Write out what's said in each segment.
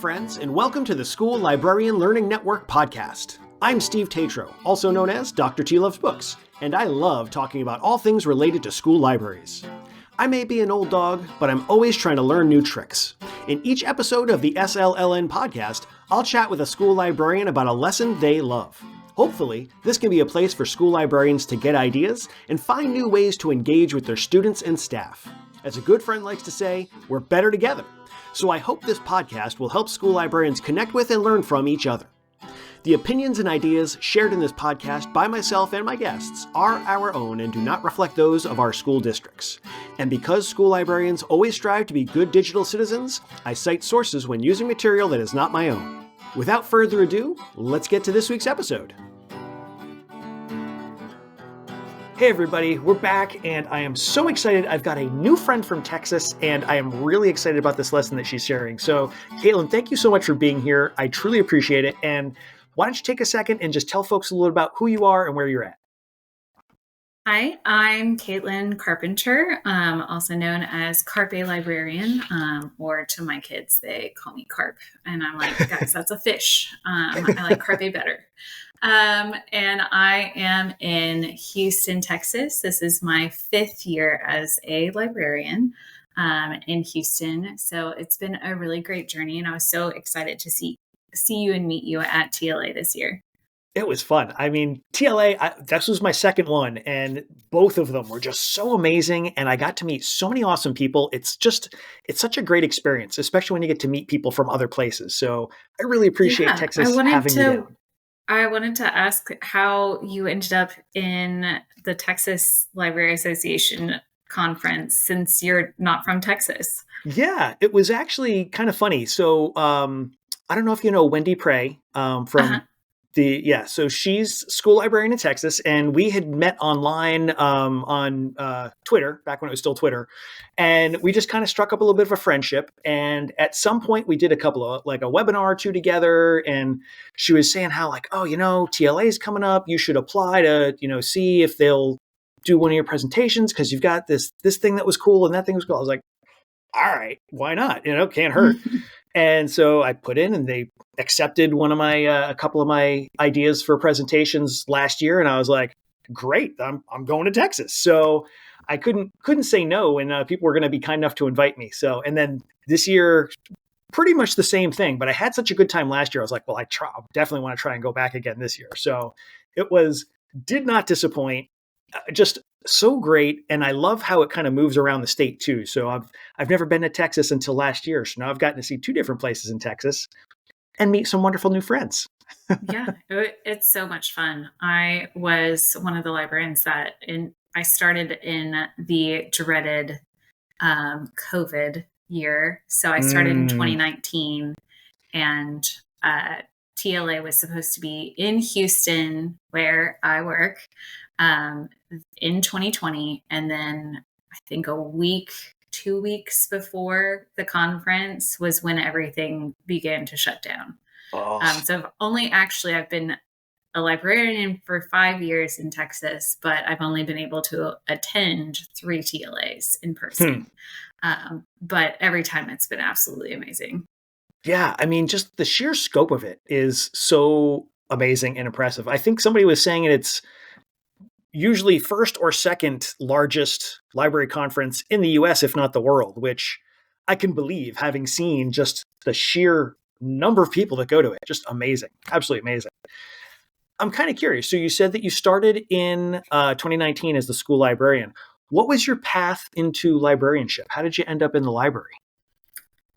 friends, and welcome to the School Librarian Learning Network podcast. I'm Steve Tatro, also known as Dr. T Loves Books, and I love talking about all things related to school libraries. I may be an old dog, but I'm always trying to learn new tricks. In each episode of the SLLN podcast, I'll chat with a school librarian about a lesson they love. Hopefully, this can be a place for school librarians to get ideas and find new ways to engage with their students and staff. As a good friend likes to say, we're better together. So I hope this podcast will help school librarians connect with and learn from each other. The opinions and ideas shared in this podcast by myself and my guests are our own and do not reflect those of our school districts. And because school librarians always strive to be good digital citizens, I cite sources when using material that is not my own. Without further ado, let's get to this week's episode. Hey everybody, we're back and I am so excited. I've got a new friend from Texas and I am really excited about this lesson that she's sharing. So Kaitlyn, thank you so much for being here. I truly appreciate it. And why don't you take a second and just tell folks a little about who you are and where you're at. Hi, I'm Kaitlyn Carpenter, also known as Carpe Librarian, or to my kids, they call me Carp. And I'm like, guys, that's a fish. I like Carpe better. And I am in Houston, Texas. This is my 5th year as a librarian in Houston. So it's been a really great journey. And I was so excited to see you and meet you at TLA this year. It was fun. I mean, TLA, this was my second one, and both of them were just so amazing. And I got to meet so many awesome people. It's such a great experience, especially when you get to meet people from other places. So I really appreciate Texas having me down. I wanted to ask how you ended up in the Texas Library Association conference since you're not from Texas. Yeah, it was actually kind of funny. So I don't know if you know Wendy Prey from so she's school librarian in Texas, and we had met online on Twitter back when it was still Twitter, and we just kind of struck up a little bit of a friendship. And at some point, we did a couple of like a webinar or two together, and she was saying how like, oh, TLA is coming up, you should apply to see if they'll do one of your presentations because you've got this thing that was cool and that thing was cool. I was like, all right, why not? Can't hurt. And so I put in, and they accepted a couple of my ideas for presentations last year, and I was like, "Great, I'm going to Texas." So I couldn't say no, and people were going to be kind enough to invite me. So, and then this year, pretty much the same thing. But I had such a good time last year. I was like, "Well, I definitely want to try and go back again this year." So it did not disappoint. Just so great, and I love how it kind of moves around the state too. So I've never been to Texas until last year, so now I've gotten to see 2 different places in Texas and meet some wonderful new friends. Yeah, it's so much fun. I was one of the librarians I started in the dreaded COVID year. So I started in 2019, and TLA was supposed to be in Houston, where I work, in 2020. And then I think 2 weeks before the conference was when everything began to shut down. Oh. So I've been a librarian for 5 years in Texas, but I've only been able to attend 3 TLAs in person. But every time it's been absolutely amazing. Yeah, I mean, just the sheer scope of it is so amazing and impressive. I think somebody was saying it's usually first or second largest library conference in the US, if not the world, which I can believe, having seen just the sheer number of people that go to it. Just amazing. Absolutely amazing. I'm kind of curious. So you said that you started in 2019 as the school librarian. What was your path into librarianship? How did you end up in the library?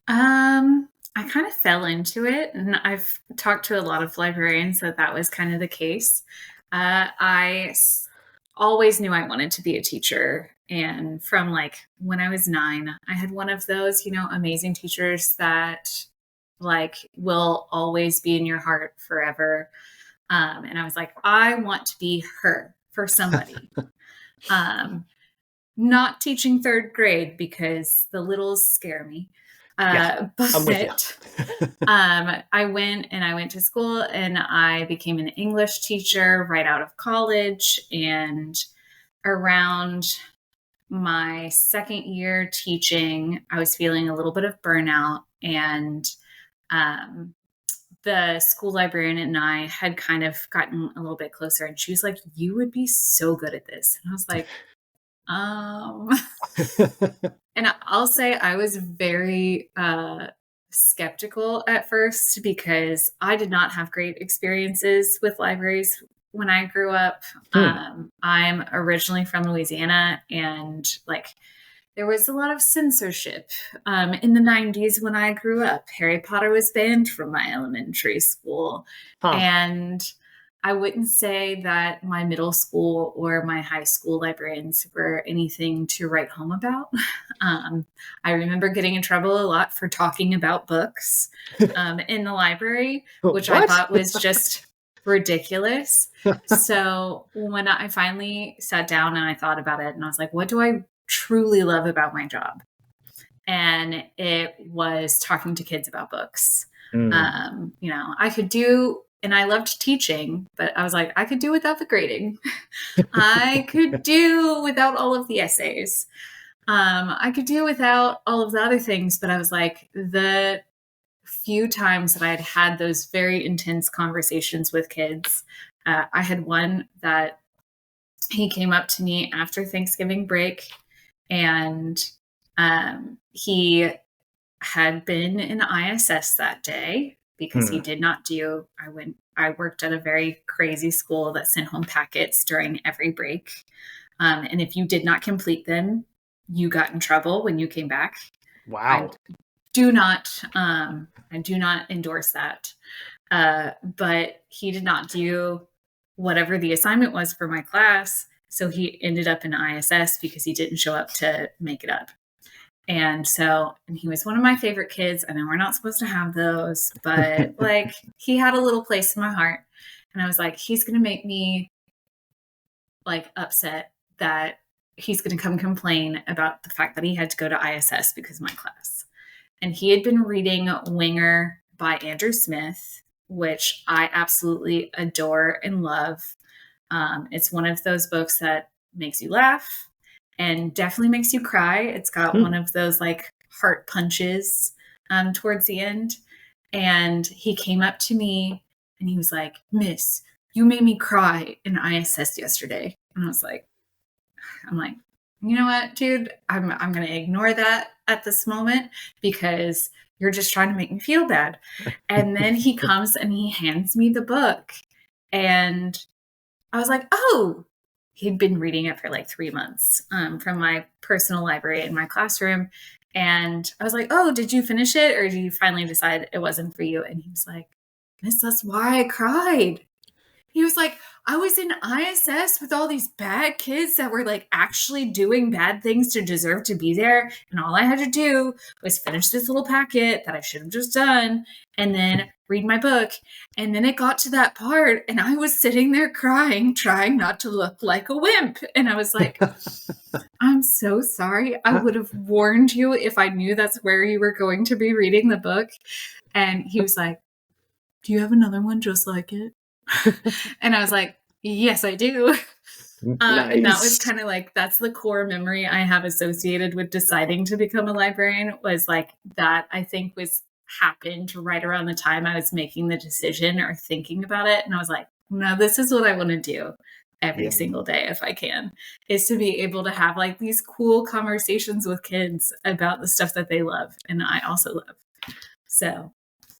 I kind of fell into it, and I've talked to a lot of librarians that was kind of the case. I always knew I wanted to be a teacher. And from like when I was 9, I had one of those, amazing teachers that like will always be in your heart forever. And I was like, I want to be her for somebody. Not teaching 3rd grade because the littles scare me. I'm with you. I went to school and I became an English teacher right out of college. And around my 2nd year teaching, I was feeling a little bit of burnout, and um, the school librarian and I had kind of gotten a little bit closer, and she was like, "You would be so good at this." And I was like, um, and I'll say I was very skeptical at first because I did not have great experiences with libraries when I grew up. Hmm. I'm originally from Louisiana, and like there was a lot of censorship in the 90s when I grew up. Harry Potter was banned from my elementary school. Huh. And I wouldn't say that my middle school or my high school librarians were anything to write home about. I remember getting in trouble a lot for talking about books in the library, which I What? thought was just ridiculous. So when I finally sat down and I thought about it, and I was like, what do I truly love about my job? And it was talking to kids about books. Mm. I could do, and I loved teaching, but I was like, I could do without the grading. I could do without all of the essays. I could do without all of the other things, but I was like, the few times that I had had those very intense conversations with kids, I had one that he came up to me after Thanksgiving break, and he had been in ISS that day because he Hmm. did not do, I worked at a very crazy school that sent home packets during every break. And if you did not complete them, you got in trouble when you came back. I Wow. do not, I do not endorse that. But he did not do whatever the assignment was for my class. So he ended up in ISS because he didn't show up to make it up. And he was one of my favorite kids. I know we're not supposed to have those, but like he had a little place in my heart. And I was like, he's going to make me like upset that he's going to come complain about the fact that he had to go to ISS because of my class. And he had been reading Winger by Andrew Smith, which I absolutely adore and love. It's one of those books that makes you laugh and definitely makes you cry. It's got one Hmm. of those like heart punches towards the end. And he came up to me and he was like, "Miss, you made me cry in ISS yesterday." And I'm like, you know what, dude? I'm gonna ignore that at this moment because you're just trying to make me feel bad. And then he comes and he hands me the book. And I was like, oh, he'd been reading it for like 3 months from my personal library in my classroom. And I was like, oh, did you finish it? Or did you finally decide it wasn't for you? And he was like, Miss, that's why I cried. He was like, I was in ISS with all these bad kids that were like actually doing bad things to deserve to be there. And all I had to do was finish this little packet that I should have just done and then read my book. And then it got to that part and I was sitting there crying, trying not to look like a wimp. And I was like, I'm so sorry. I would have warned you if I knew that's where you were going to be reading the book. And he was like, do you have another one just like it? And I was like, yes, I do. And that was Nice. kind of like, that's the core memory I have associated with deciding to become a librarian, was like that I think was happened right around the time I was making the decision or thinking about it. And I was like, no, this is what I want to do every Yeah. single day if I can, is to be able to have like these cool conversations with kids about the stuff that they love and I also love. So,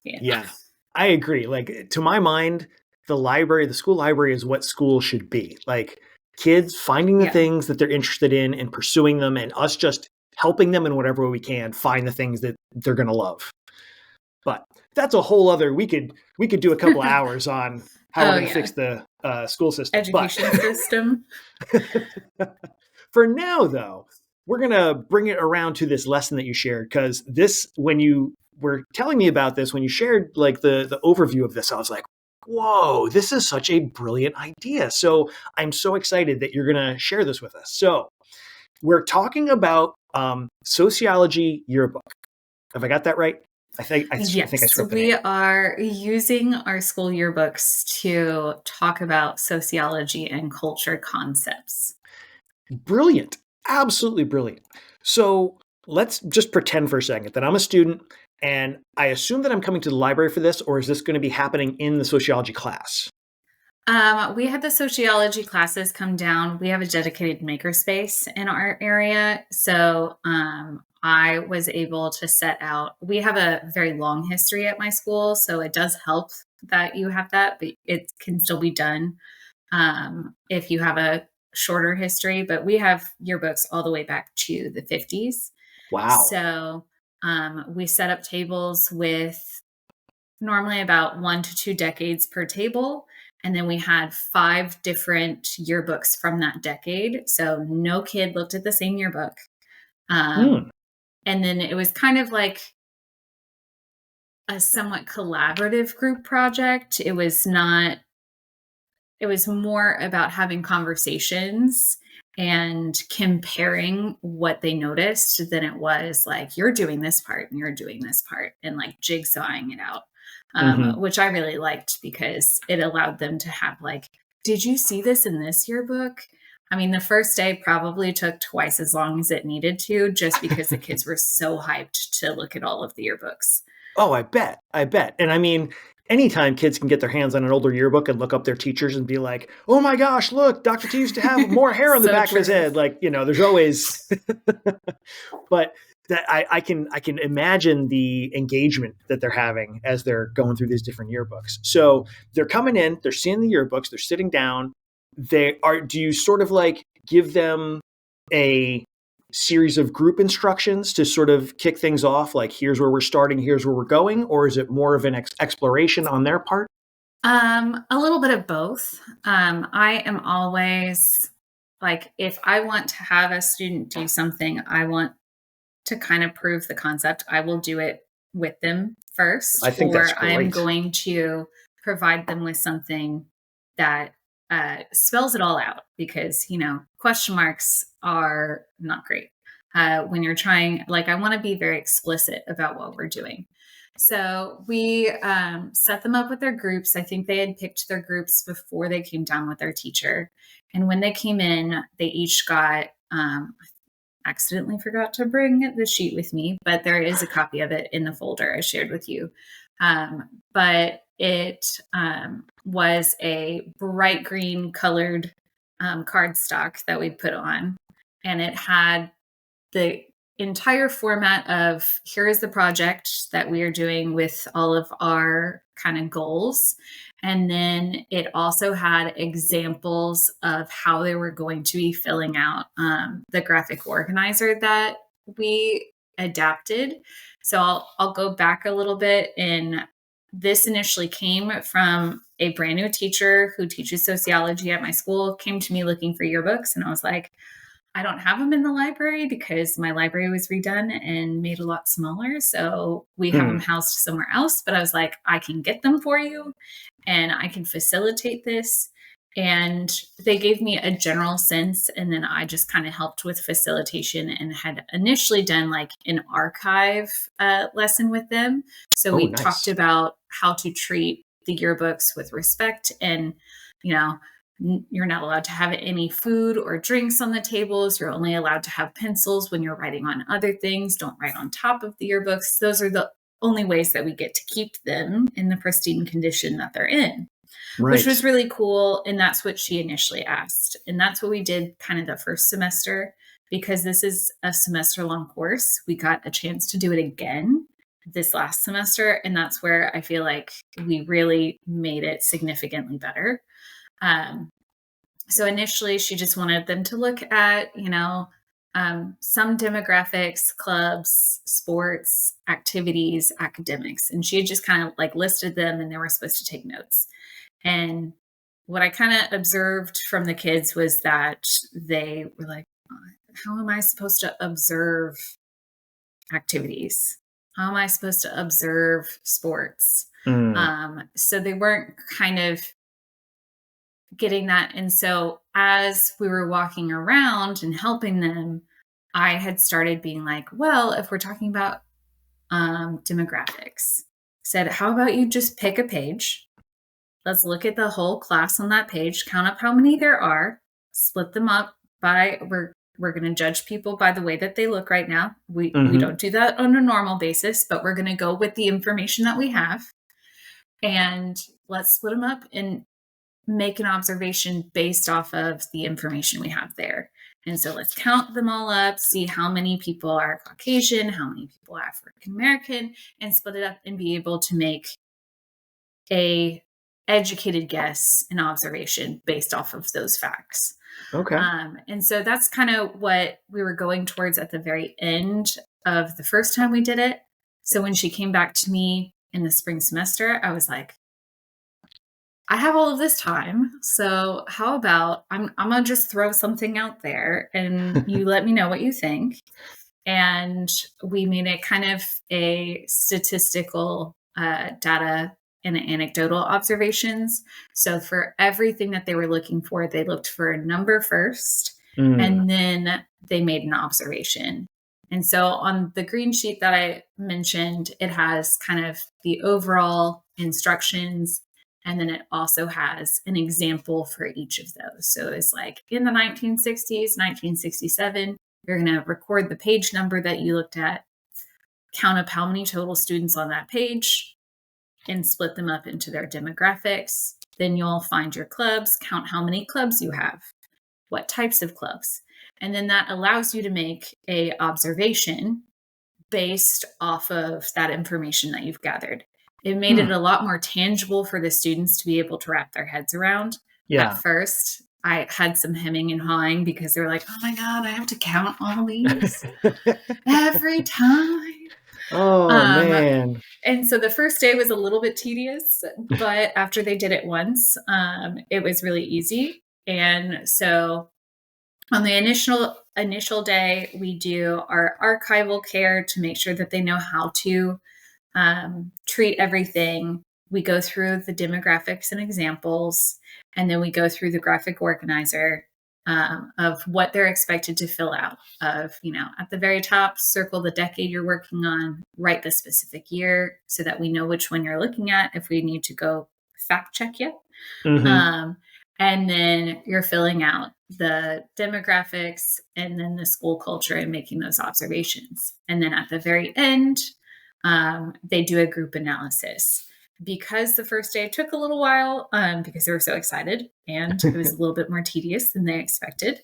yeah. Yeah, I agree. Like, to my mind, the school library is what school should be. Like, kids finding the Yeah. things that they're interested in and pursuing them, and us just helping them in whatever way we can find the things that they're going to love. But that's a whole other, we could do a couple of hours on how we're Oh, going to yeah. fix the school system. But Education system. for now, though, we're going to bring it around to this lesson that you shared, because when you were telling me about this, when you shared like the overview of this, I was like, whoa, this is such a brilliant idea. So I'm so excited that you're going to share this with us. So we're talking about Sociology yearbook. Have I got that right? I think I Yes, screwed up the we name. are using our school yearbooks to talk about sociology and culture concepts. Brilliant. Absolutely brilliant. So let's just pretend for a second that I'm a student And I assume that I'm coming to the library for this, or is this going to be happening in the sociology class? We had the sociology classes come down. We have a dedicated makerspace in our area. So I was able to set out, we have a very long history at my school. So it does help that you have that, but it can still be done if you have a shorter history. But we have yearbooks all the way back to the 50s. Wow. So we set up tables with normally about 1 to 2 decades per table. And then we had 5 different yearbooks from that decade. So no kid looked at the same yearbook. Hmm. And then it was kind of like a somewhat collaborative group project. It was more about having conversations and comparing what they noticed than it was like, you're doing this part and you're doing this part, and like jigsawing it out. Which I really liked because it allowed them to have like, did you see this in this yearbook? I mean, the first day probably took twice as long as it needed to, just because the kids were so hyped to look at all of the yearbooks. Oh, I bet. I bet. And I mean, anytime kids can get their hands on an older yearbook and look up their teachers and be like, oh my gosh, look, Dr. T used to have more hair on the So back of his true. head. Like, there's always, but that I can imagine the engagement that they're having as they're going through these different yearbooks. So they're coming in, they're seeing the yearbooks, they're sitting down. Do you sort of like give them a series of group instructions to sort of kick things off? Like, here's where we're starting, here's where we're going, or is it more of an exploration on their part? A little bit of both. I am always like, if I want to have a student do something, I want to kind of prove the concept, I will do it with them first, I think or that's I'm great. going to provide them with something that spells it all out, because, question marks are not great. When you're trying, like, I want to be very explicit about what we're doing. So we set them up with their groups. I think they had picked their groups before they came down with their teacher. And when they came in, they each got, accidentally forgot to bring the sheet with me, but there is a copy of it in the folder I shared with you. But it was a bright green colored cardstock that we put on, and it had the entire format of, here is the project that we are doing with all of our kind of goals. And then it also had examples of how they were going to be filling out the graphic organizer that we adapted. So I'll go back a little bit. And this initially came from a brand new teacher who teaches sociology at my school, came to me looking for yearbooks. And I was like, I don't have them in the library because my library was redone and made a lot smaller. So we have them housed somewhere else. But I was like, I can get them for you and I can facilitate this. And they gave me a general sense. And then I just kind of helped with facilitation and had initially done like an archive lesson with them. So Oh, we talked nice. about how to treat the yearbooks with respect, and, you're not allowed to have any food or drinks on the tables. You're only allowed to have pencils when you're writing on other things. Don't write on top of the yearbooks. Those are the only ways that we get to keep them in the pristine condition that they're in, which was Right. really cool. And that's what she initially asked. And that's what we did kind of the first semester, because this is a semester long course. We got a chance to do it again this last semester. And that's where I feel like we really made it significantly better. So initially, she just wanted them to look at, some demographics, clubs, sports, activities, academics. And she had just kind of like listed them, and they were supposed to take notes. And what I kind of observed from the kids was that they were like, how am I supposed to observe activities? How am I supposed to observe sports? Mm. So they weren't kind of getting that. And so as we were walking around and helping them, I had started being like, well, if we're talking about demographics, said, how about you just pick a page? Let's look at the whole class on that page, count up how many there are, split them up by, we're we're going to judge people by the way that they look right now. We Mm-hmm. don't do that on a normal basis, but we're going to go with the information that we have, and let's split them up and make an observation based off of the information we have there. And so let's count them all up, see how many people are Caucasian, how many people are African American, and split it up and be able to make a educated guess and observation based off of those facts. Okay. And so that's kind of what we were going towards at the very end of the first time we did it. So when she came back to me in the spring semester, I was like, I have all of this time. So how about I'm going to just throw something out there and you let me know what you think. And we made it kind of a statistical data and anecdotal observations. So for everything that they were looking for, they looked for a number first, and then they made an observation. And so on the green sheet that I mentioned, it has kind of the overall instructions, and then it also has an example for each of those. So it's like in the 1960s, 1967, you're going to record the page number that you looked at, count up how many total students on that page, and split them up into their demographics. Then you'll find your clubs, count how many clubs you have, what types of clubs. And then that allows you to make a observation based off of that information that you've gathered. It made it a lot more tangible for the students to be able to wrap their heads around. Yeah. At first, I had some hemming and hawing because they were like, oh my God, I have to count all these every time. Oh, man. And so the first day was a little bit tedious, but after they did it once, it was really easy. And so on the initial day, we do our archival care to make sure that they know how to treat everything. We go through the demographics and examples, and then we go through the graphic organizer of what they're expected to fill out. Of, at the very top, circle the decade you're working on, write the specific year so that we know which one you're looking at if we need to go fact check you. And then you're filling out the demographics and then the school culture and making those observations. And then at the very end, they do a group analysis. Because the first day took a little while, because they were so excited and it was a little bit more tedious than they expected,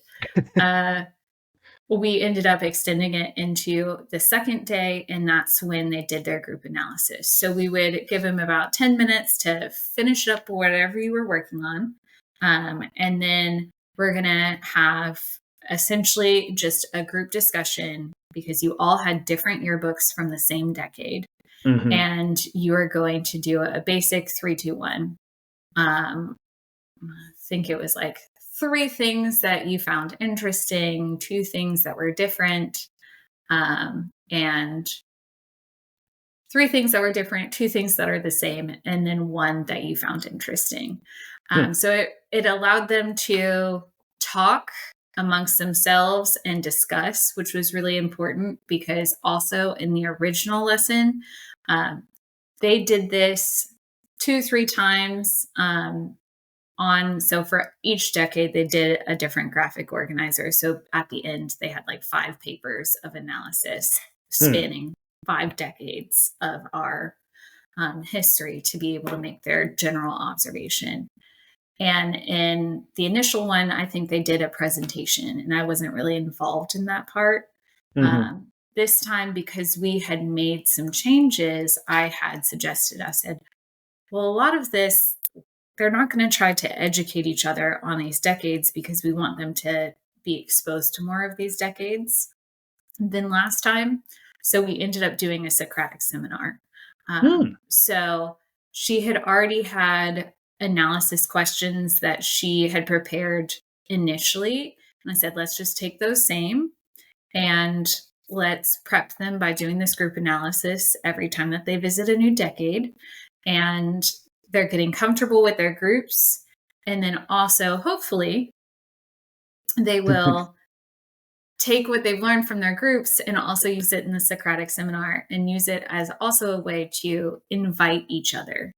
we ended up extending it into the second day, and that's when they did their group analysis. So we would give them about 10 minutes to finish up whatever you were working on. And then we're going to have essentially just a group discussion because you all had different yearbooks from the same decade. And you are going to do a basic 3-2-1. I think it was like 3 things that you found interesting, 2 things that were different, and 3 things that were different, 2 things that are the same, and then 1 that you found interesting. So it allowed them to talk amongst themselves and discuss, which was really important because also in the original lesson, they did this 2-3 times so for each decade, they did a different graphic organizer. So at the end, they had like 5 papers of analysis spanning 5 decades of our history to be able to make their general observation. And in the initial one, I think they did a presentation, and I wasn't really involved in that part. This time, because we had made some changes, I said, well, a lot of this, they're not going to try to educate each other on these decades because we want them to be exposed to more of these decades than last time. So we ended up doing a Socratic seminar. So she had already had analysis questions that she had prepared initially. And I said, let's just take those same and let's prep them by doing this group analysis every time that they visit a new decade. And they're getting comfortable with their groups. And then also, hopefully, they will take what they've learned from their groups and also use it in the Socratic seminar and use it as also a way to invite each other,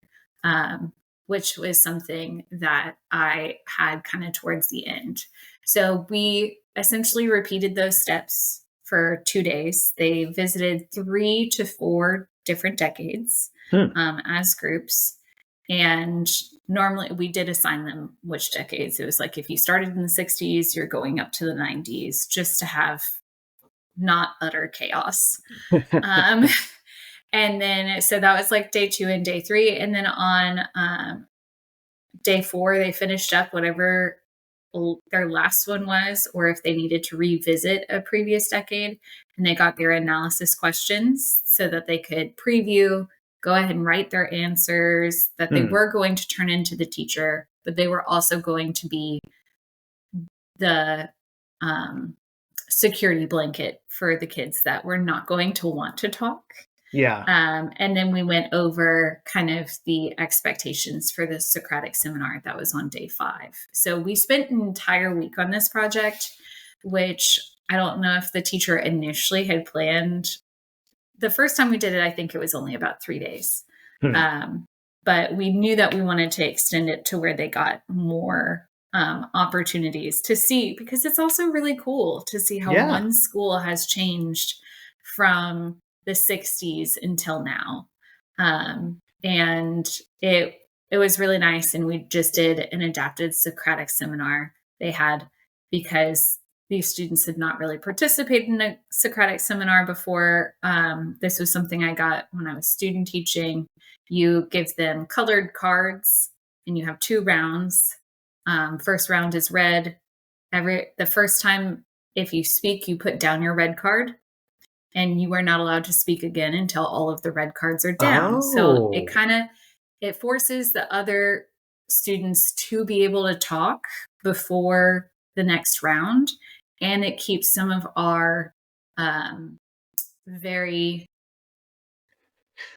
which was something that I had kind of towards the end. So we essentially repeated those steps for 2 days. They visited 3 to 4 different decades as groups. And normally we did assign them which decades. It was like if you started in the 60s, you're going up to the 90s just to have not utter chaos. And then, so that was like day 2 and day 3. And then on day 4, they finished up whatever their last one was, or if they needed to revisit a previous decade, and they got their analysis questions so that they could preview, go ahead and write their answers that they were going to turn into the teacher, but they were also going to be the security blanket for the kids that were not going to want to talk. Yeah. And then we went over kind of the expectations for the Socratic seminar that was on day 5. So we spent an entire week on this project, which I don't know if the teacher initially had planned. The first time we did it, I think it was only about 3 days. But we knew that we wanted to extend it to where they got more opportunities to see, because it's also really cool to see how one school has changed from the 60s until now. And it was really nice. And we just did an adapted Socratic seminar they had, because these students had not really participated in a Socratic seminar before. This was something I got when I was student teaching. You give them colored cards and you have 2 rounds. First round is red. The first time, if you speak, you put down your red card, and you are not allowed to speak again until all of the red cards are down. So it forces the other students to be able to talk before the next round. And it keeps some of our very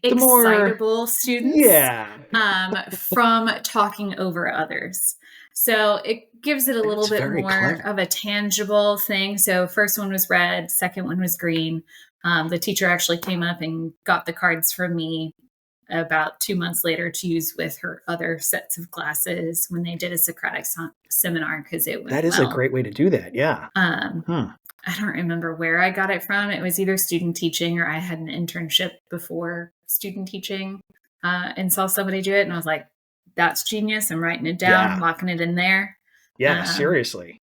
excitable students from talking over others. So it gives it a little bit more of a tangible thing. So first one was red, second one was green. The teacher actually came up and got the cards from me about 2 months later to use with her other sets of classes when they did a Socratic seminar, because it went That is a great way to do that. Yeah. I don't remember where I got it from. It was either student teaching, or I had an internship before student teaching and saw somebody do it. And I was like, that's genius. I'm writing it down, locking it in there. Yeah, seriously.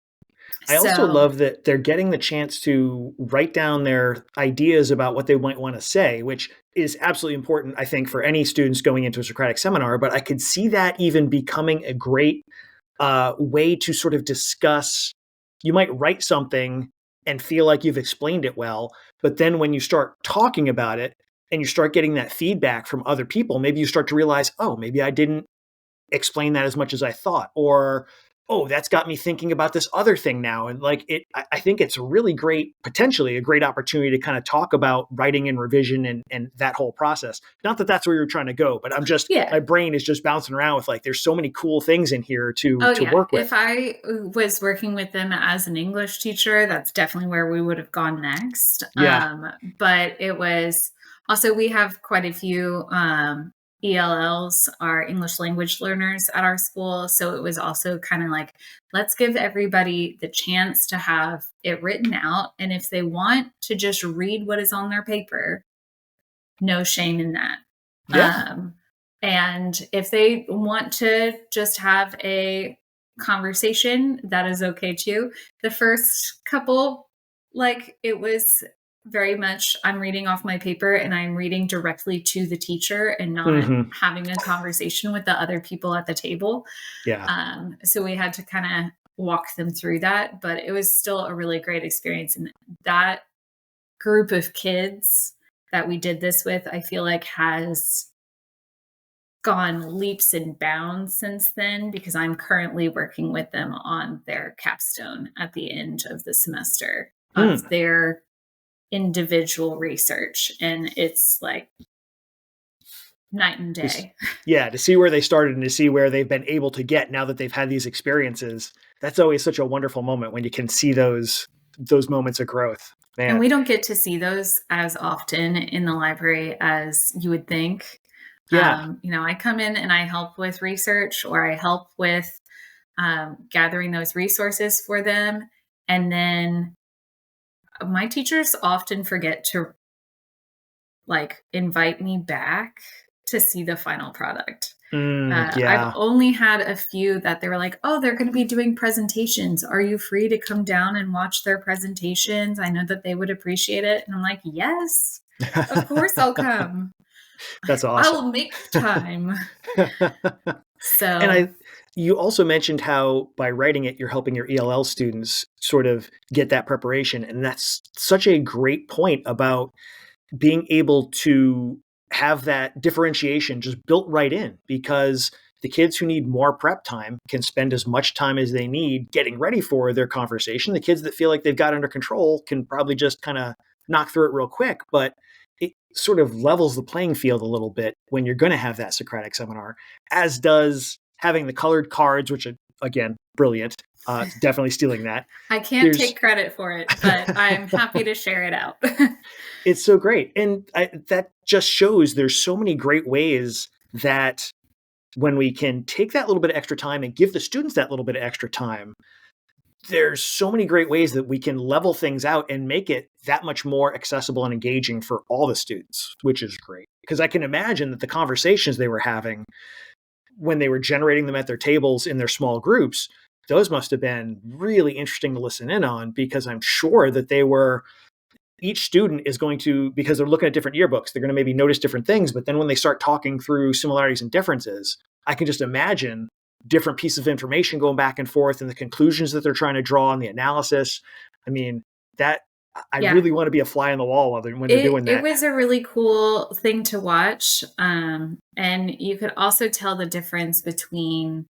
I also love that they're getting the chance to write down their ideas about what they might want to say, which is absolutely important, I think, for any students going into a Socratic seminar. But I could see that even becoming a great way to sort of discuss. You might write something and feel like you've explained it well, but then when you start talking about it and you start getting that feedback from other people, maybe you start to realize, oh, maybe I didn't explain that as much as I thought, or oh, that's got me thinking about this other thing now. And I think it's really great, potentially a great opportunity to kind of talk about writing and revision and that whole process. Not that that's where you're trying to go, but my brain is just bouncing around with there's so many cool things in here to work with. If I was working with them as an English teacher, that's definitely where we would have gone next. But it was also, we have quite a few ELLs, are English language learners at our school. So it was also kind of like, let's give everybody the chance to have it written out. And if they want to just read what is on their paper, no shame in that. And if they want to just have a conversation, that is okay too. The first couple, it was very much, I'm reading off my paper and I'm reading directly to the teacher and not having a conversation with the other people at the table. So we had to kind of walk them through that, but it was still a really great experience. And that group of kids that we did this with, I feel like has gone leaps and bounds since then, because I'm currently working with them on their capstone at the end of the semester of their individual research, and it's like night and day. To see where they started and to see where they've been able to get now that they've had these experiences. That's always such a wonderful moment when you can see those moments of growth. Man. And we don't get to see those as often in the library as you would think. I come in and I help with research, or I help with gathering those resources for them. And then my teachers often forget to like invite me back to see the final product. I've Yeah. only had a few that they were like, oh, they're going to be doing presentations. Are you free to come down and watch their presentations? I know that they would appreciate it. And I'm like, yes, of course I'll come. That's awesome. I'll make time. And So, you also mentioned how by writing it, you're helping your ELL students sort of get that preparation. And that's such a great point about being able to have that differentiation just built right in, because the kids who need more prep time can spend as much time as they need getting ready for their conversation. The kids that feel like they've got under control can probably just kind of knock through it real quick, but it sort of levels the playing field a little bit when you're going to have that Socratic seminar, as does having the colored cards, which are, again, brilliant. Definitely stealing that. I can't take credit for it, but I'm happy to share it out. It's so great. And that just shows there's so many great ways that when we can take that little bit of extra time and give the students that little bit of extra time, there's so many great ways that we can level things out and make it that much more accessible and engaging for all the students, which is great. Because I can imagine that the conversations they were having when they were generating them at their tables in their small groups, those must have been really interesting to listen in on, because I'm sure that each student is going to, because they're looking at different yearbooks, they're going to maybe notice different things. But then when they start talking through similarities and differences, I can just imagine different pieces of information going back and forth and the conclusions that they're trying to draw and the analysis. I mean, I really want to be a fly on the wall when they're doing that. It was a really cool thing to watch. And you could also tell the difference between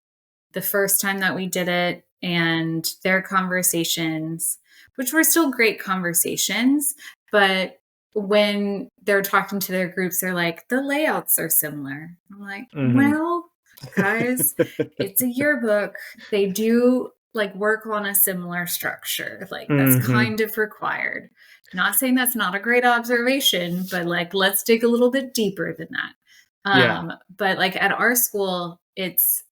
the first time that we did it and their conversations, which were still great conversations. But when they're talking to their groups, they're like, the layouts are similar. I'm like, well, guys, it's a yearbook. They do like work on a similar structure. Like that's kind of required. Not saying that's not a great observation, but like, let's dig a little bit deeper than that. But like at our school, it's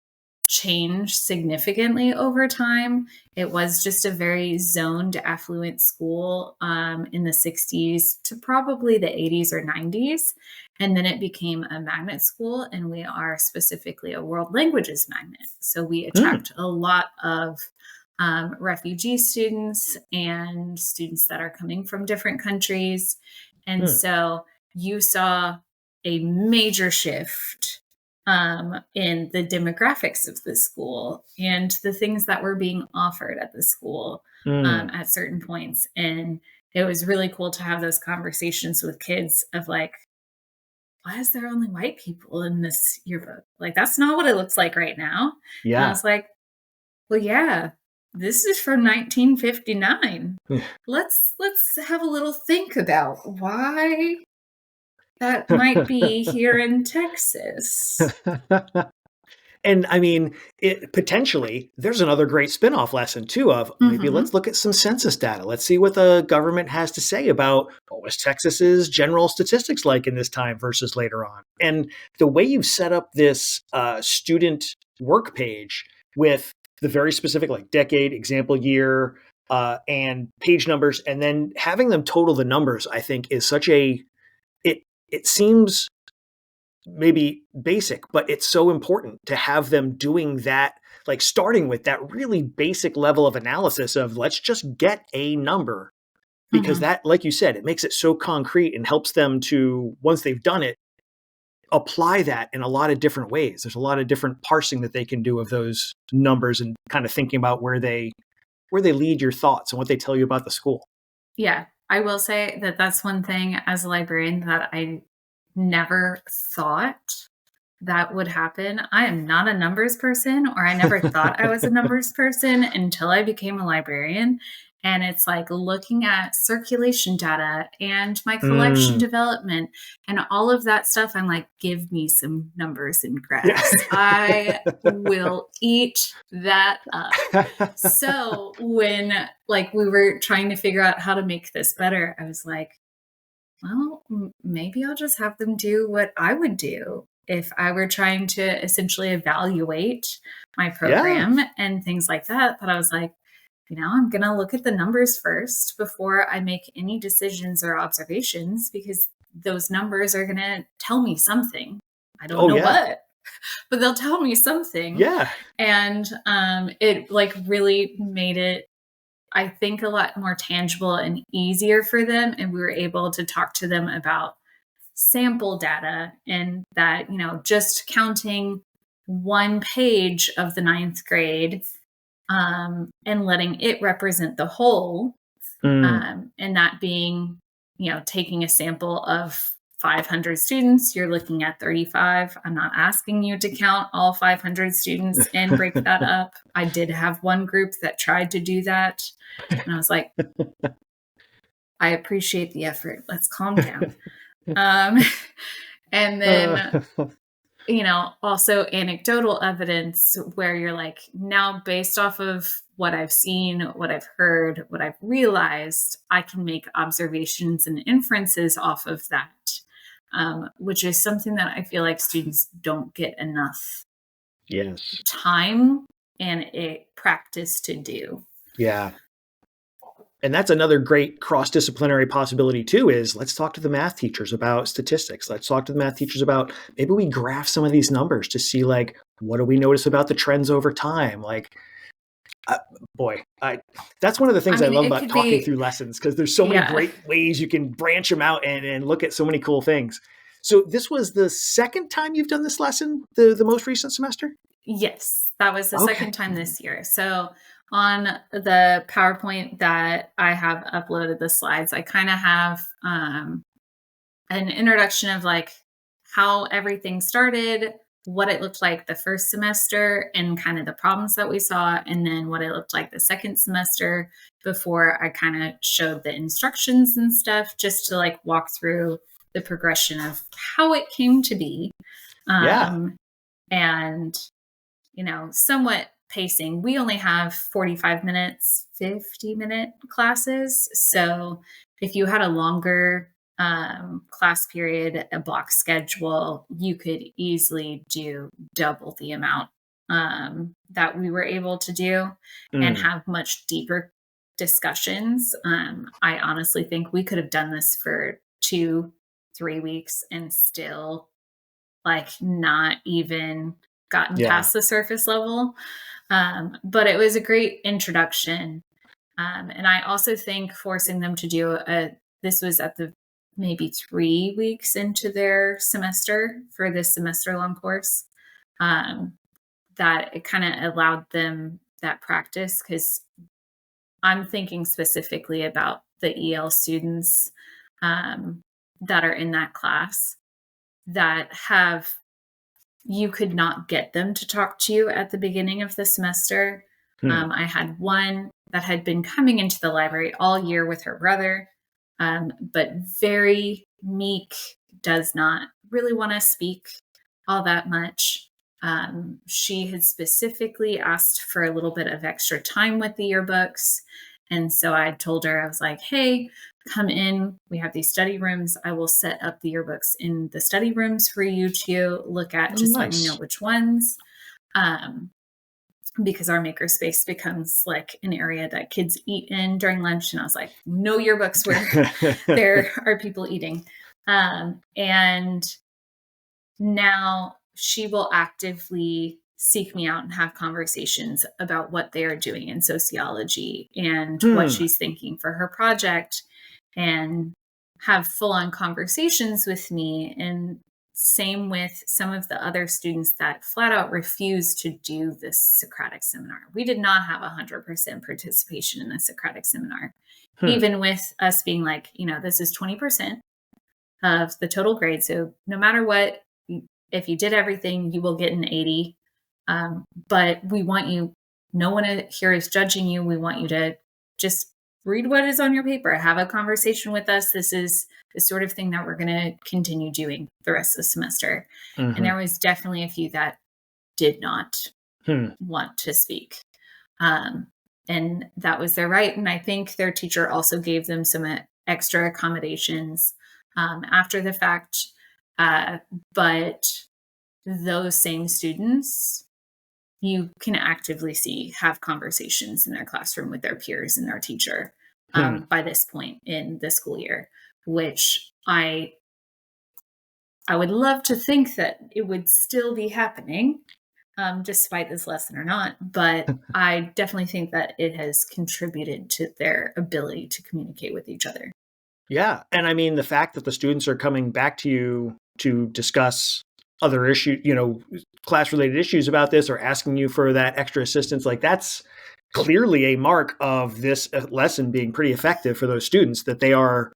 changed significantly over time. It was just a very zoned, affluent school in the 60s to probably the 80s or 90s. And then it became a magnet school, and we are specifically a world languages magnet. So we attract a lot of refugee students and students that are coming from different countries. And so you saw a major shift in the demographics of the school and the things that were being offered at the school at certain points. And it was really cool to have those conversations with kids of like, why is there only white people in this yearbook? Like, that's not what it looks like right now. Yeah. And I was like, well, yeah, this is from 1959. Let's have a little think about why that might be here in Texas. And I mean, potentially, there's another great spin-off lesson too of maybe let's look at some census data. Let's see what the government has to say about what was Texas's general statistics like in this time versus later on. And the way you've set up this student work page with the very specific like decade, example year, and page numbers, and then having them total the numbers, I think is such it seems maybe basic, but it's so important to have them doing that, like starting with that really basic level of analysis of let's just get a number, because that, like you said, it makes it so concrete and helps them to, once they've done it, apply that in a lot of different ways. There's a lot of different parsing that they can do of those numbers and kind of thinking about where they lead your thoughts and what they tell you about the school. Yeah, I will say that that's one thing as a librarian that I never thought that would happen. I am not a numbers person, or I never thought I was a numbers person until I became a librarian. And it's like looking at circulation data and my collection development and all of that stuff. I'm like, give me some numbers and graphs. Yeah. I will eat that up. So when like we were trying to figure out how to make this better, I was like, well, maybe I'll just have them do what I would do if I were trying to essentially evaluate my program and things like that. But I was like, I'm going to look at the numbers first before I make any decisions or observations, because those numbers are going to tell me something. I don't Oh, know yeah. what, but they'll tell me something. Yeah. And it like really made it, I think, a lot more tangible and easier for them. And we were able to talk to them about sample data, and that, just counting one page of the ninth grade, and letting it represent the whole, Mm. and that being, taking a sample of 500 students, you're looking at 35. I'm not asking you to count all 500 students and break that up. I did have one group that tried to do that, and I was like, I appreciate the effort. Let's calm down. Um, and then, Uh, also anecdotal evidence where you're like, now based off of what I've seen, what I've heard, what I've realized, I can make observations and inferences off of that, which is something that I feel like students don't get enough yes. time and practice to do. Yeah. And that's another great cross-disciplinary possibility too, is let's talk to the math teachers about statistics. Let's talk to the math teachers about, maybe we graph some of these numbers to see, like, what do we notice about the trends over time? Like, that's one of the things I love It about could talking be, through lessons, because there's so many yeah. great ways you can branch them out and look at so many cool things. So this was the second time you've done this lesson, the most recent semester? Yes, that was the Okay. second time this year. So on the PowerPoint that I have uploaded the slides, I kind of have an introduction of like how everything started, what it looked like the first semester, and kind of the problems that we saw, and then what it looked like the second semester, before I kind of showed the instructions and stuff, just to like walk through the progression of how it came to be. Yeah. And somewhat pacing. We only have 45 minutes, 50-minute classes. So if you had a longer class period, a block schedule, you could easily do double the amount that we were able to do, and Mm. have much deeper discussions. I honestly think we could have done this for 2-3 weeks and still like not even gotten Yeah. past the surface level. But it was a great introduction. And I also think forcing them to do this was at the maybe 3 weeks into their semester for this semester long course, that it kind of allowed them that practice, because I'm thinking specifically about the EL students that are in that class that have, you could not get them to talk to you at the beginning of the semester. Hmm. I had one that had been coming into the library all year with her brother, but very meek, does not really want to speak all that much. She had specifically asked for a little bit of extra time with the yearbooks. And so I told her, I was like, hey, come in. We have these study rooms. I will set up the yearbooks in the study rooms for you to look at. Oh, Just let me know nice. which ones. Because our makerspace becomes like an area that kids eat in during lunch. And I was like, no yearbooks where there are people eating. And now she will actively seek me out and have conversations about what they are doing in sociology and what she's thinking for her project, and have full-on conversations with me. And same with some of the other students that flat out refused to do this Socratic seminar. We did not have 100% participation in the Socratic seminar, even with us being like, this is 20% of the total grade. So no matter what, if you did everything, you will get an 80. But we want you, no one here is judging you. We want you to just read what is on your paper, have a conversation with us. This is the sort of thing that we're going to continue doing the rest of the semester. Mm-hmm. And there was definitely a few that did not want to speak. And that was their right. And I think their teacher also gave them some extra accommodations after the fact. But those same students you can actively see have conversations in their classroom with their peers and their teacher Hmm. by this point in the school year, which I would love to think that it would still be happening, despite this lesson or not. But I definitely think that it has contributed to their ability to communicate with each other. Yeah. And I mean, the fact that the students are coming back to you to discuss other issues, class related issues about this, or asking you for that extra assistance, like that's clearly a mark of this lesson being pretty effective for those students, that they are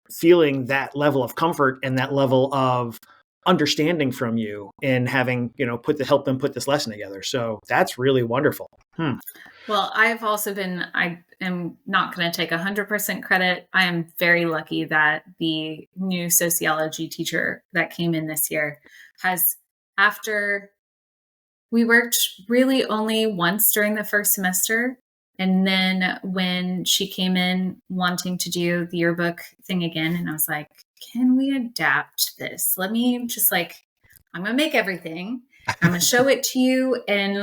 feeling that level of comfort and that level of understanding from you in having, help them put this lesson together. So that's really wonderful. Well, I am not going to take 100% credit. I am very lucky that the new sociology teacher that came in this year has, after we worked really only once during the first semester. And then when she came in wanting to do the yearbook thing again, and I was like, can we adapt this? Let me just I'm going to make everything. I'm going to show it to you. And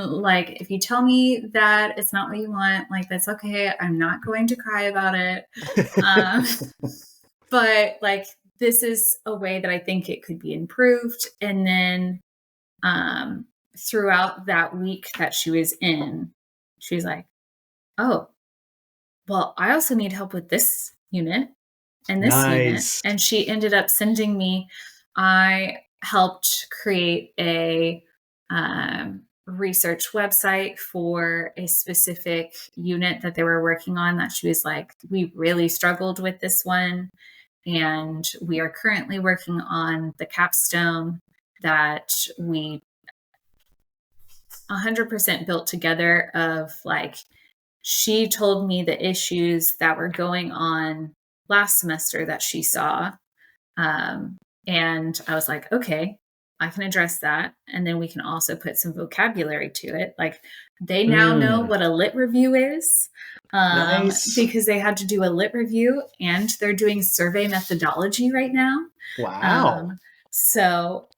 if you tell me that it's not what you want, that's okay. I'm not going to cry about it. But this is a way that I think it could be improved. And then, throughout that week that she was in, she was like, oh, well, I also need help with this unit and this unit. Nice. And she ended up sending me, I helped create a research website for a specific unit that they were working on, that she was like, we really struggled with this one. And we are currently working on the capstone that we 100% built together of she told me the issues that were going on last semester that she saw. And I was like, okay, I can address that. And then we can also put some vocabulary to it. They now know what a lit review is, Nice. because they had to do a lit review, and they're doing survey methodology right now. Wow. So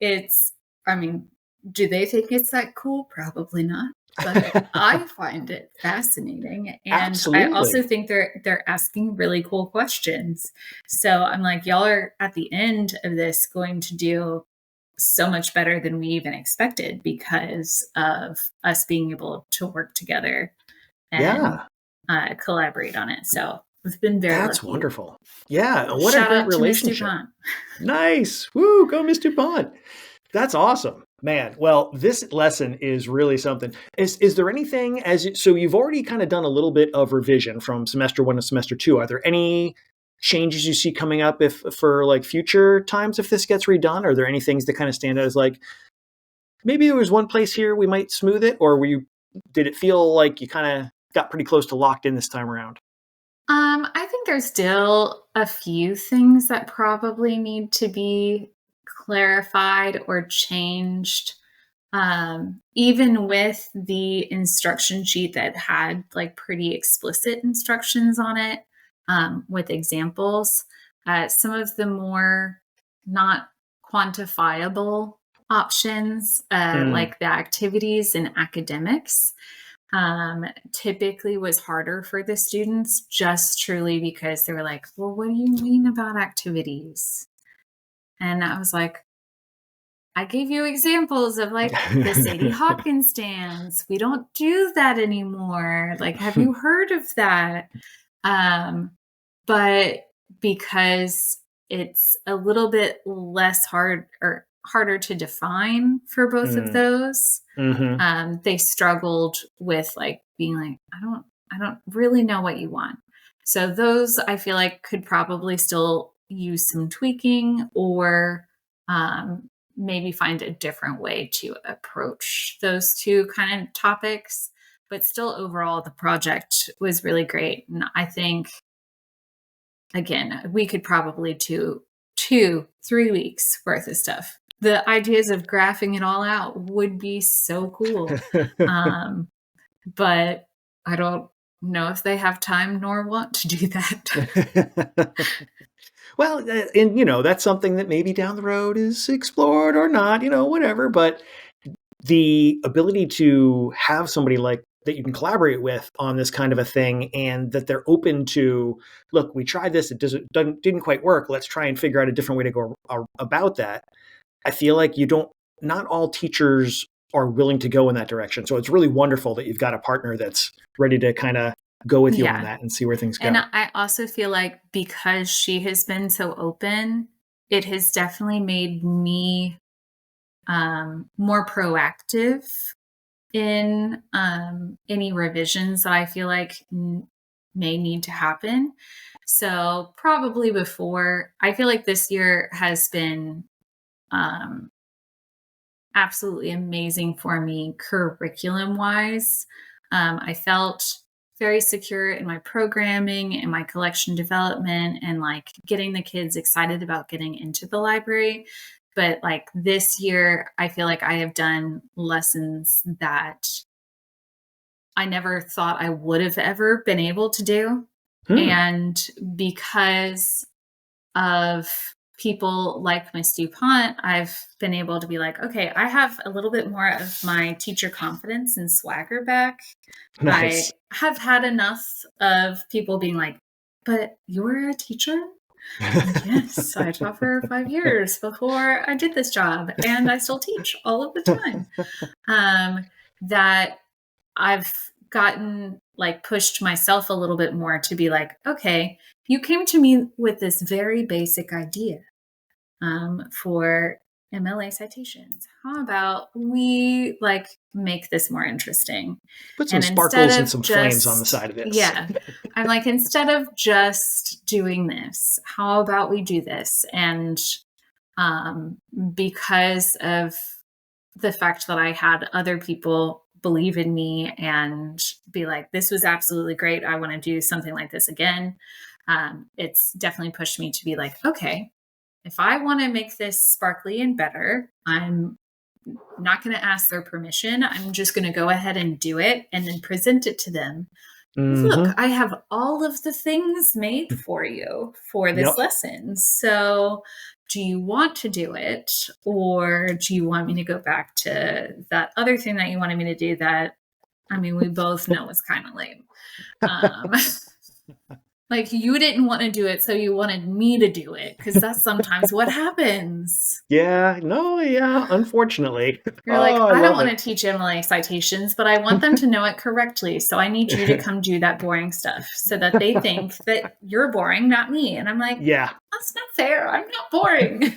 do they think it's that cool? Probably not. But I find it fascinating. And Absolutely. I also think they're asking really cool questions. So I'm like, y'all are at the end of this going to do so much better than we even expected, because of us being able to work together and collaborate on it. So we've been very That's lucky. wonderful. Yeah. What Shout a great out to Miss relationship. DuPont. Nice. Woo. Go Miss DuPont. That's awesome, man. Well, this lesson is really something. Is there anything so you've already kind of done a little bit of revision from semester 1 to semester 2. Are there any changes you see coming up for future times if this gets redone? Are there any things that kind of stand out as maybe there was one place here we might smooth it, or did it feel like you kind of got pretty close to locked in this time around? I think there's still a few things that probably need to be clarified or changed. Even with the instruction sheet that had pretty explicit instructions on it, with examples, some of the more not quantifiable options, like the activities and academics, typically was harder for the students, just truly because they were like, well, what do you mean about activities? And I was like, I gave you examples of the Sadie Hawkins stands. We don't do that anymore. Have you heard of that? But because it's a little bit less harder to define for both of those, they struggled with being I don't really know what you want. So those I feel like could probably still use some tweaking, or maybe find a different way to approach those two kind of topics. But still, overall, the project was really great. And I think, again, we could probably do 2-3 weeks worth of stuff. The ideas of graphing it all out would be so cool. But I don't know if they have time nor want to do that. Well, and that's something that maybe down the road is explored or not, whatever. But the ability to have somebody like that you can collaborate with on this kind of a thing, and that they're open to, look, we tried this, it didn't quite work. Let's try and figure out a different way to go about that. I feel like not all teachers are willing to go in that direction. So it's really wonderful that you've got a partner that's ready to kind of go with you on that and see where things go. And I also feel like because she has been so open, it has definitely made me more proactive in any revisions that I feel like may need to happen. So probably before, I feel like this year has been absolutely amazing for me curriculum wise. I felt very secure in my programming and my collection development and like getting the kids excited about getting into the library. But like this year, I feel like I have done lessons that I never thought I would have ever been able to do. And because of people like Miss DuPont, I've been able to be like, okay, I have a little bit more of my teacher confidence and swagger back. Nice. I have had enough of people being like, but you're a teacher? Yes, I taught for 5 years before I did this job, and I still teach all of the time. That I've gotten like pushed myself a little bit more to be like, okay, you came to me with this very basic idea for MLA citations. How about we like make this more interesting? Put some sparkles and some flames on the side of this. Yeah. I'm like, instead of just doing this, how about we do this? And because of the fact that I had other people believe in me and be like, this was absolutely great, I want to do something like this again. It's definitely pushed me to be like, okay, if I want to make this sparkly and better, I'm not going to ask their permission. I'm just going to go ahead and do it and then present it to them. Look, I have all of the things made for you for this lesson. So do you want to do it, or do you want me to go back to that other thing that you wanted me to do that, I mean, we both know is kind of lame. Like, you didn't want to do it, so you wanted me to do it, because that's sometimes what happens. Unfortunately. You're like, I don't want to teach MLA citations, but I want them to know it correctly. So I need you to come do that boring stuff so that they think that you're boring, not me. And I'm like, that's not fair. I'm not boring.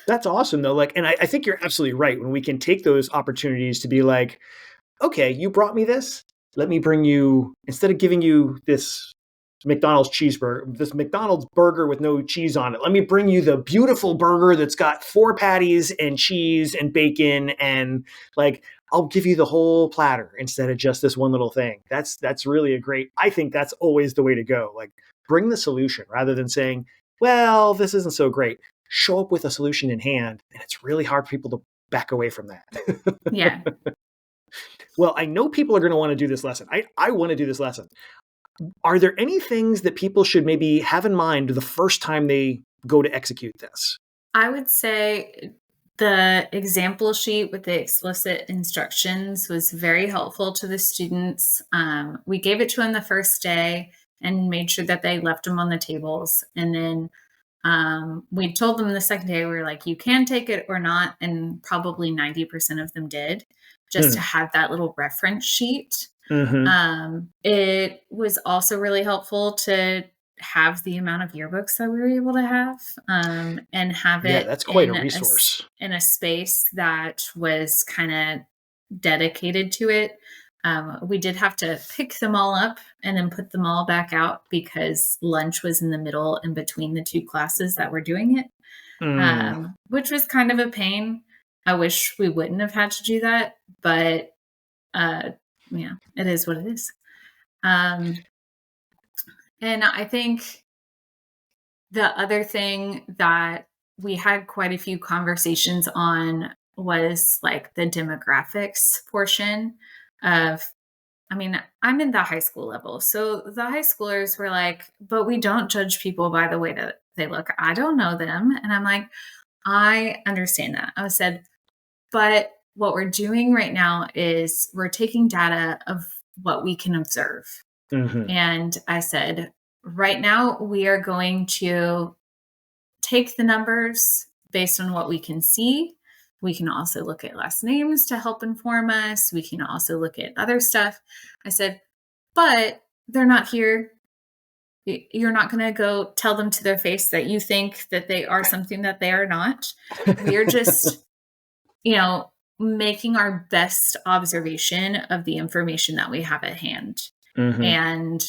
That's awesome, though. Like, and I think you're absolutely right. When we can take those opportunities to be like, okay, you brought me this. Let me bring you, instead of giving you this McDonald's cheeseburger, this McDonald's burger with no cheese on it, let me bring you the beautiful burger that's got 4 patties and cheese and bacon, and like, I'll give you the whole platter instead of just this one little thing. That's really I think that's always the way to go. Like, bring the solution rather than saying, well, this isn't so great. Show up with a solution in hand, and it's really hard for people to back away from that. Yeah. Well, I know people are going to want to do this lesson. I want to do this lesson. Are there any things that people should maybe have in mind the first time they go to execute this? I would say the example sheet with the explicit instructions was very helpful to the students. We gave it to them the first day and made sure that they left them on the tables. And then we told them the second day, we were like, you can take it or not. And probably 90% of them did, just to have that little reference sheet. It was also really helpful to have the amount of yearbooks that we were able to have, and have it that's quite a resource in a space that was kind of dedicated to it. We did have to pick them all up and then put them all back out because lunch was in the middle in between the 2 classes that were doing it, which was kind of a pain. I wish we wouldn't have had to do that, but yeah, it is what it is. And I think the other thing that we had quite a few conversations on was like the demographics portion of, I mean, I'm in the high school level. So the high schoolers were like, but we don't judge people by the way that they look. I don't know them. And I'm like, I understand that. I said, but what we're doing right now is we're taking data of what we can observe. Mm-hmm. And I said, right now we are going to take the numbers based on what we can see. We can also look at last names to help inform us. We can also look at other stuff. I said, but they're not here. You're not going to go tell them to their face that you think that they are something that they are not. We are just, making our best observation of the information that we have at hand. Mm-hmm. And,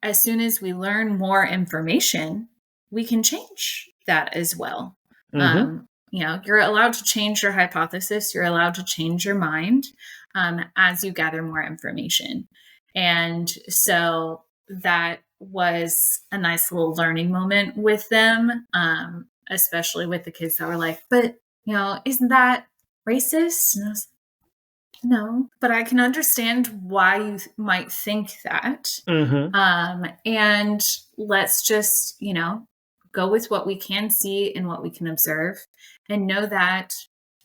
as soon as we learn more information, we can change that as well. Mm-hmm. You're allowed to change your hypothesis. You're allowed to change your mind as you gather more information. And so that was a nice little learning moment with them, especially with the kids that were like, but, isn't that racist? And I was, no, but I can understand why you might think that. Mm-hmm. And let's just, go with what we can see and what we can observe and know that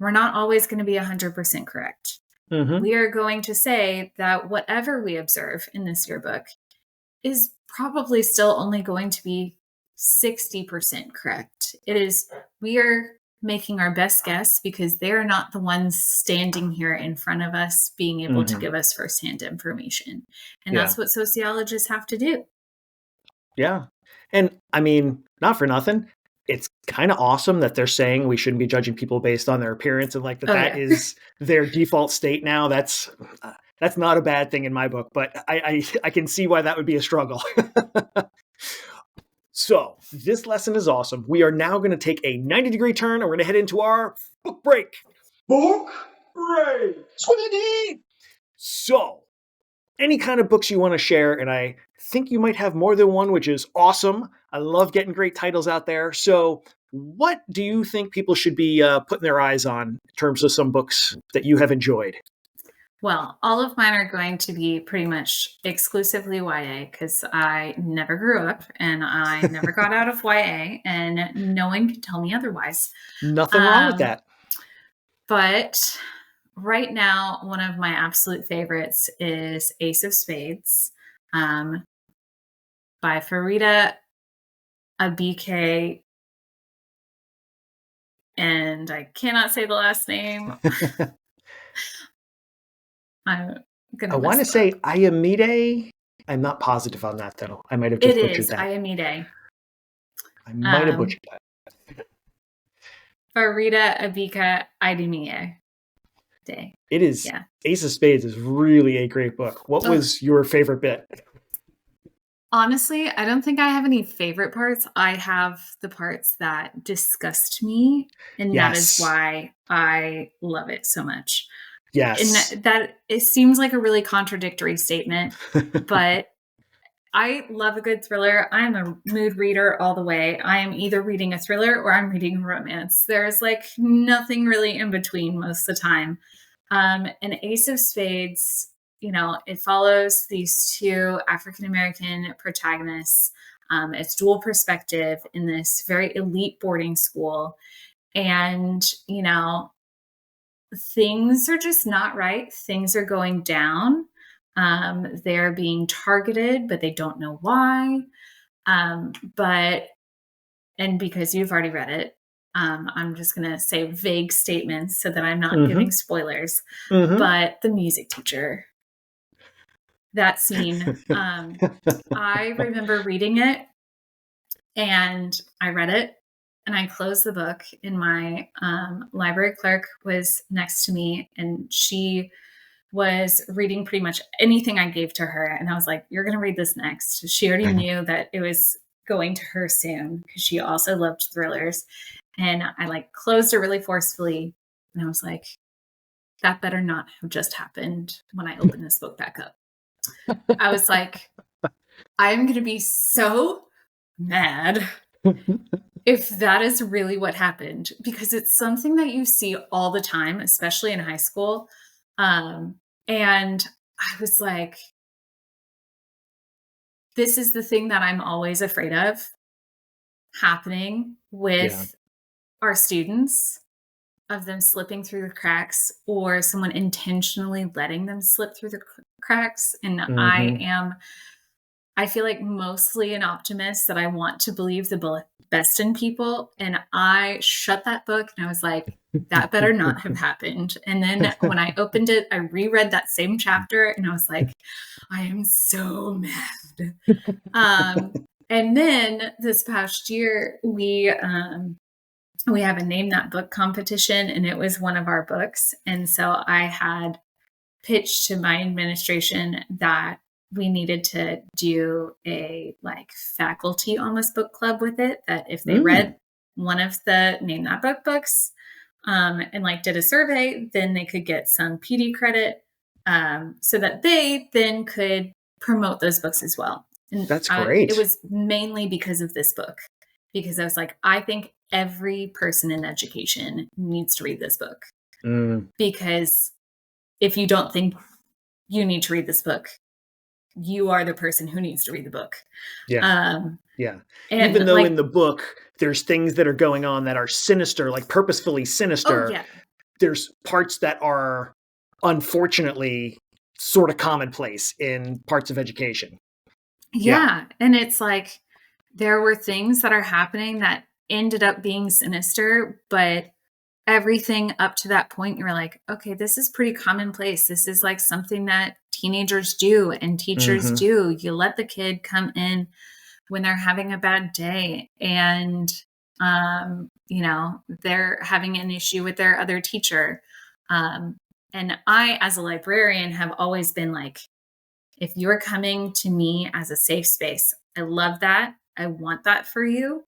we're not always going to be 100% correct. Mm-hmm. We are going to say that whatever we observe in this yearbook is probably still only going to be 60% correct. We are making our best guess because they're not the ones standing here in front of us being able to give us firsthand information. And that's what sociologists have to do. Yeah. And I mean, not for nothing, it's kind of awesome that they're saying we shouldn't be judging people based on their appearance and like that is their default state now. That's not a bad thing in my book, but I can see why that would be a struggle. So this lesson is awesome. We are now going to take a 90-degree turn and we're going to head into our book break. Book break. Squiddity. So any kind of books you want to share, and I think you might have more than one, which is awesome. I love getting great titles out there. So what do you think people should be putting their eyes on in terms of some books that you have enjoyed? Well, all of mine are going to be pretty much exclusively YA because I never grew up and I never got out of YA and no one can tell me otherwise. Nothing wrong with that. But right now, one of my absolute favorites is Ace of Spades by Farida Abike. And I cannot say the last name. I want to say Ayamide. I'm not positive on that, though. I might have just butchered that. Ayamide. I might have butchered that. Farida Abika Idemie. It is. Yeah. Ace of Spades is really a great book. What was your favorite bit? Honestly, I don't think I have any favorite parts. I have the parts that disgust me, and that is why I love it so much. Yes. And that it seems like a really contradictory statement, but I love a good thriller. I'm a mood reader all the way. I am either reading a thriller or I'm reading a romance. There's like nothing really in between most of the time. And Ace of Spades, it follows these two African-American protagonists. It's dual perspective in this very elite boarding school. And, things are just not right. Things are going down. They're being targeted, but they don't know why. And because you've already read it, I'm just going to say vague statements so that I'm not giving spoilers. But the music teacher, that scene, I remember reading it and I read it and I closed the book and my library clerk was next to me and she was reading pretty much anything I gave to her. And I was like, you're going to read this next. She already knew that it was going to her soon because she also loved thrillers. And I closed it really forcefully. And I was like, that better not have just happened when I open this book back up. I was like, I'm going to be so mad if that is really what happened, because it's something that you see all the time, especially in high school. And I was like, this is the thing that I'm always afraid of happening with our students. of them slipping through the cracks or someone intentionally letting them slip through the cracks. And I feel like mostly an optimist, that I want to believe the best in people. And I shut that book and I was like, that better not have happened. And then when I opened it, I reread that same chapter and I was like, I am so mad. And then this past year, we have a Name That Book competition, and it was one of our books. And so I had pitched to my administration that we needed to do a like faculty almost book club with it, that if they read one of the Name That Book books, and like did a survey, then they could get some PD credit, so that they then could promote those books as well. And that's great. It was mainly because of this book, because I was like, I think every person in education needs to read this book, because if you don't think you need to read this book, you are the person who needs to read the book. Yeah. Even though in the book, there's things that are going on that are sinister, like purposefully sinister. Oh, yeah. There's parts that are unfortunately sort of commonplace in parts of education. Yeah. And it's like, there were things that are happening that ended up being sinister, but everything up to that point, you were like, okay, this is pretty commonplace. This is like something that teenagers do and teachers do. You let the kid come in when they're having a bad day and, they're having an issue with their other teacher. And I, as a librarian, have always been like, if you're coming to me as a safe space, I love that. I want that for you.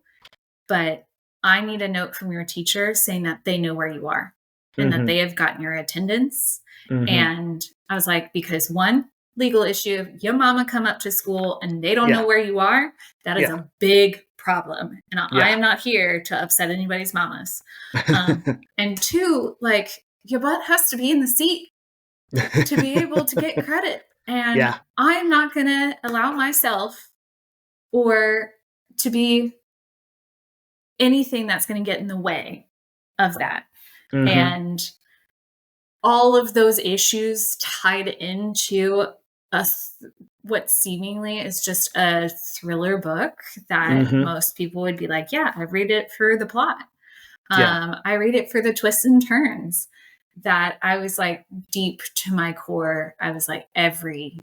But I need a note from your teacher saying that they know where you are and that they have gotten your attendance. And I was like, because one, legal issue, your mama come up to school and they don't know where you are, that is a big problem. And I am not here to upset anybody's mamas. And two, like, your butt has to be in the seat to be able to get credit. And I'm not going to allow myself or to be anything that's going to get in the way of that. And all of those issues tied into what seemingly is just a thriller book that most people would be like, yeah, I read it for the plot. I read it for the twists and turns. That I was like, deep to my core, I was like, every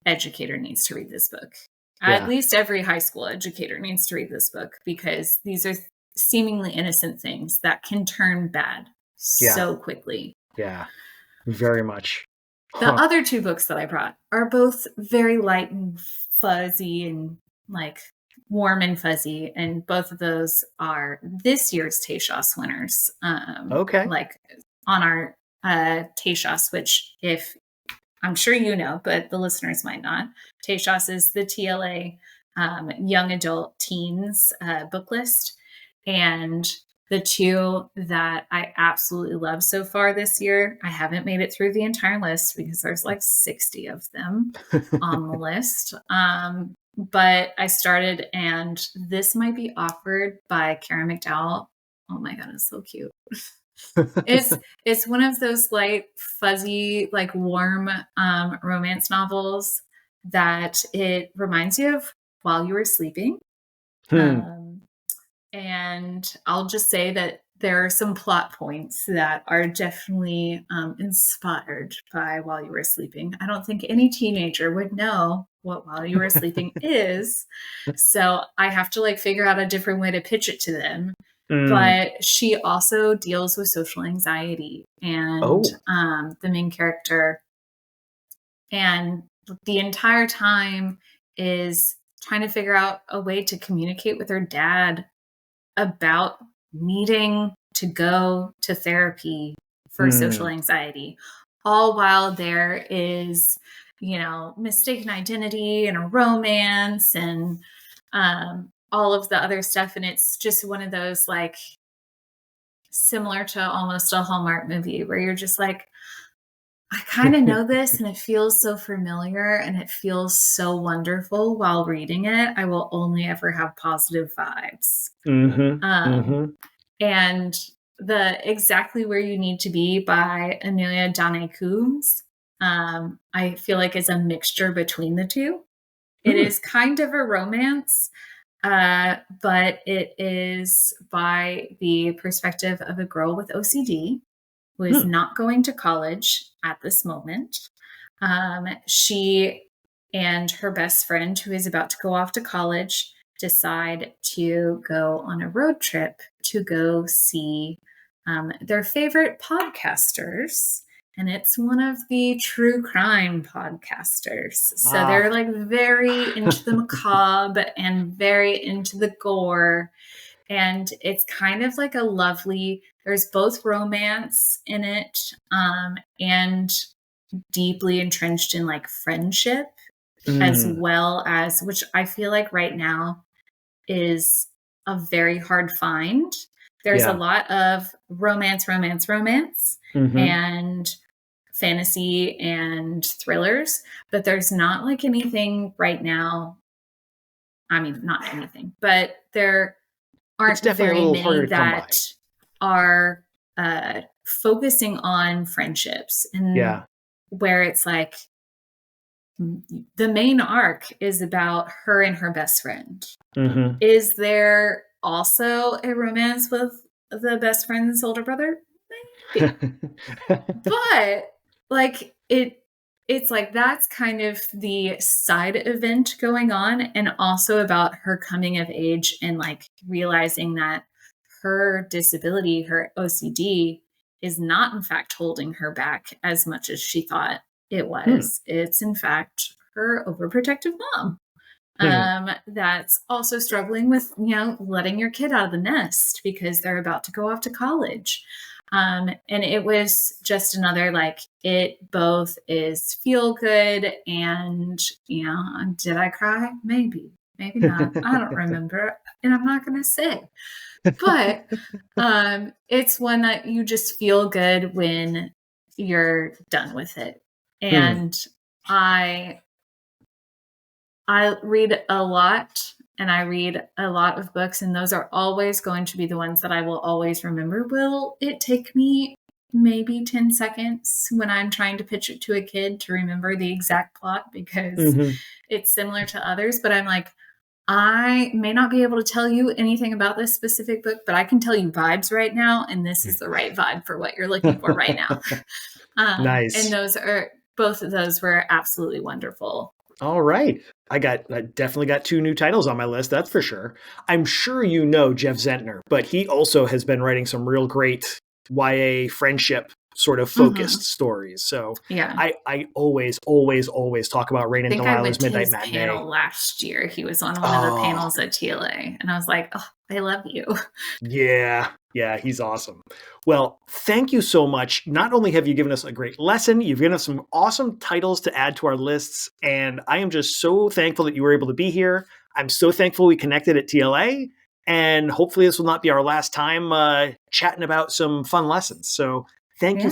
educator needs to read this book. At least every high school educator needs to read this book, because these are seemingly innocent things that can turn bad so quickly. Yeah, very much. The other two books that I brought are both very light and fuzzy and like warm and fuzzy. And both of those are this year's TASHOS winners. Like on our TASHOS, which if I'm sure you know, but the listeners might not. TASHOS is the TLA Young Adult Teens book list. And the two that I absolutely love so far this year, I haven't made it through the entire list because there's like 60 of them on the list. But I started, and this might be offered by Karen McDowell. Oh my God, it's so cute. It's one of those light, fuzzy, like warm romance novels that it reminds you of while you were sleeping. And I'll just say that there are some plot points that are definitely inspired by While You Were Sleeping. I don't think any teenager would know what While You Were Sleeping is. So I have to like figure out a different way to pitch it to them. But she also deals with social anxiety and the main character. And the entire time is trying to figure out a way to communicate with her dad about needing to go to therapy for social anxiety, all while there is, mistaken identity and a romance and all of the other stuff. And it's just one of those, like, similar to almost a Hallmark movie where you're just like, I kind of know this and it feels so familiar and it feels so wonderful while reading it. I will only ever have positive vibes. And the Exactly Where You Need to Be by Amelia Dane Coombs, I feel like is a mixture between the two. It is kind of a romance, but it is by the perspective of a girl with OCD who is not going to college at this moment. She and her best friend, who is about to go off to college, decide to go on a road trip to go see their favorite podcasters. And it's one of the true crime podcasters. So they're like very into the macabre and very into the gore. And it's kind of like a lovely, there's both romance in it and deeply entrenched in like friendship, as well as, which I feel like right now is a very hard find. There's a lot of romance, and fantasy and thrillers, but there's not like anything right now. I mean, not anything, but there aren't very many that are focusing on friendships and where it's like the main arc is about her and her best friend. Is there also a romance with the best friend's older brother? Maybe. But like it's like that's kind of the side event going on, and also about her coming of age and like realizing that her disability, her OCD, is not in fact holding her back as much as she thought it was. It's in fact her overprotective mom that's also struggling with, letting your kid out of the nest because they're about to go off to college. And it was just another, like, it both is feel good and, did I cry? Maybe not. I don't remember. And I'm not going to say, but it's one that you just feel good when you're done with it. And I read a lot, and I read a lot of books, and those are always going to be the ones that I will always remember. Will it take me maybe 10 seconds when I'm trying to pitch it to a kid to remember the exact plot because it's similar to others? But I'm like, I may not be able to tell you anything about this specific book, but I can tell you vibes right now, and this is the right vibe for what you're looking for right now. Nice. And both of those were absolutely wonderful. All right. I definitely got 2 new titles on my list, that's for sure. I'm sure you know Jeff Zentner, but he also has been writing some real great YA friendship sort of focused stories. So I always talk about Rain and Delilah's Midnight Matinee. Panel last year. He was on one of the panels at TLA, and I was like, oh, I love you. Yeah, he's awesome. Well, thank you so much. Not only have you given us a great lesson, you've given us some awesome titles to add to our lists, and I am just so thankful that you were able to be here. I'm so thankful we connected at TLA, and hopefully this will not be our last time chatting about some fun lessons. So thank you.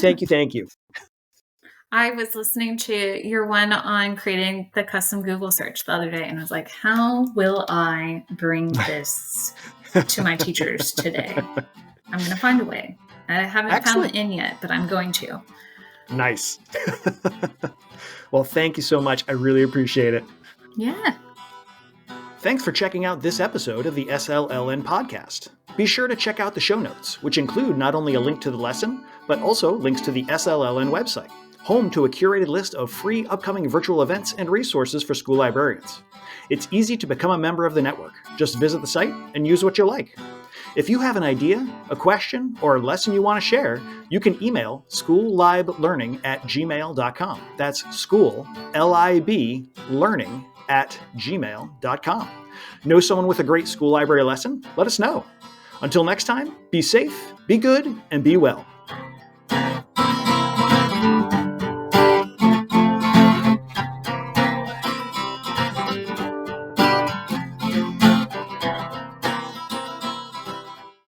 I was listening to your one on creating the custom Google search the other day, and I was like, how will I bring this to my teachers today? I'm going to find a way. I haven't found the in yet, but I'm going to. Nice. Well, thank you so much. I really appreciate it. Yeah. Thanks for checking out this episode of the SLLN podcast. Be sure to check out the show notes, which include not only a link to the lesson, but also links to the SLLN website, home to a curated list of free upcoming virtual events and resources for school librarians. It's easy to become a member of the network. Just visit the site and use what you like. If you have an idea, a question, or a lesson you want to share, you can email schoolliblearning@gmail.com. That's school, L-I-B, learning@gmail.com. Know someone with a great school library lesson? Let us know. Until next time, be safe, be good, and be well.